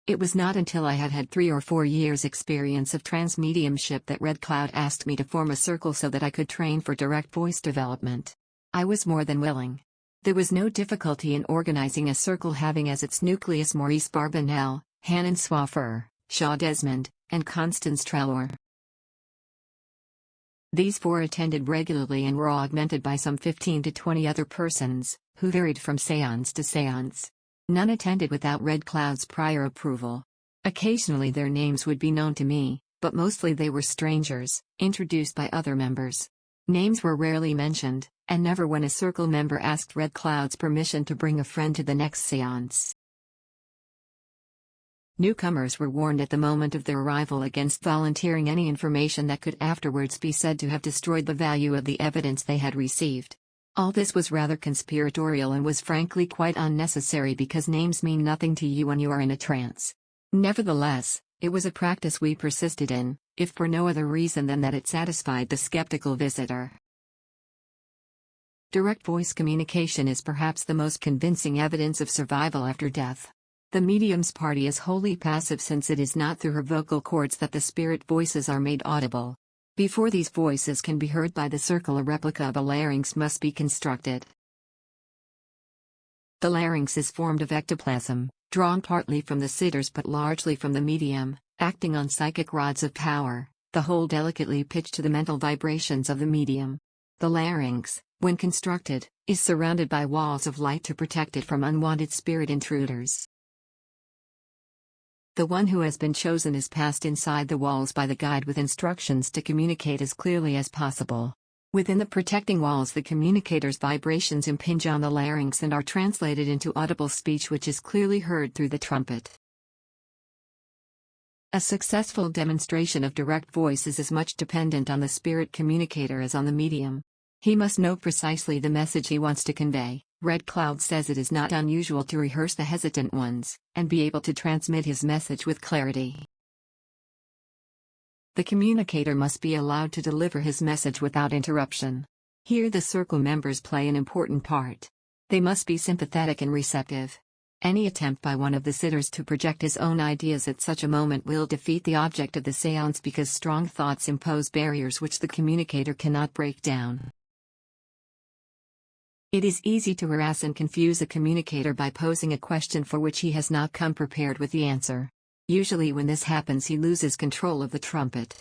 It was not until I had had 3 or 4 years' experience of trance mediumship that Red Cloud asked me to form a circle so that I could train for direct voice development. I was more than willing. There was no difficulty in organizing a circle having as its nucleus Maurice Barbanell, Hannen Swaffer, Desmond, and Constance Treloar. These 4 attended regularly and were augmented by some 15 to 20 other persons, who varied from séance to séance. None attended without Red Cloud's prior approval. Occasionally their names would be known to me, but mostly they were strangers, introduced by other members. Names were rarely mentioned, and never when a circle member asked Red Cloud's permission to bring a friend to the next séance. Newcomers were warned at the moment of their arrival against volunteering any information that could afterwards be said to have destroyed the value of the evidence they had received. All this was rather conspiratorial and was frankly quite unnecessary because names mean nothing to you when you are in a trance. Nevertheless, it was a practice we persisted in, if for no other reason than that it satisfied the skeptical visitor. Direct voice communication is perhaps the most convincing evidence of survival after death. The medium's party is wholly passive since it is not through her vocal cords that the spirit voices are made audible. Before these voices can be heard by the circle, a replica of a larynx must be constructed. The larynx is formed of ectoplasm, drawn partly from the sitters but largely from the medium, acting on psychic rods of power, the whole delicately pitched to the mental vibrations of the medium. The larynx, when constructed, is surrounded by walls of light to protect it from unwanted spirit intruders. The one who has been chosen is passed inside the walls by the guide with instructions to communicate as clearly as possible. Within the protecting walls, the communicator's vibrations impinge on the larynx and are translated into audible speech which is clearly heard through the trumpet. A successful demonstration of direct voice is as much dependent on the spirit communicator as on the medium. He must know precisely the message he wants to convey. Red Cloud says it is not unusual to rehearse the hesitant ones, and be able to transmit his message with clarity. The communicator must be allowed to deliver his message without interruption. Here the circle members play an important part. They must be sympathetic and receptive. Any attempt by one of the sitters to project his own ideas at such a moment will defeat the object of the séance because strong thoughts impose barriers which the communicator cannot break down. It is easy to harass and confuse a communicator by posing a question for which he has not come prepared with the answer. Usually when this happens he loses control of the trumpet.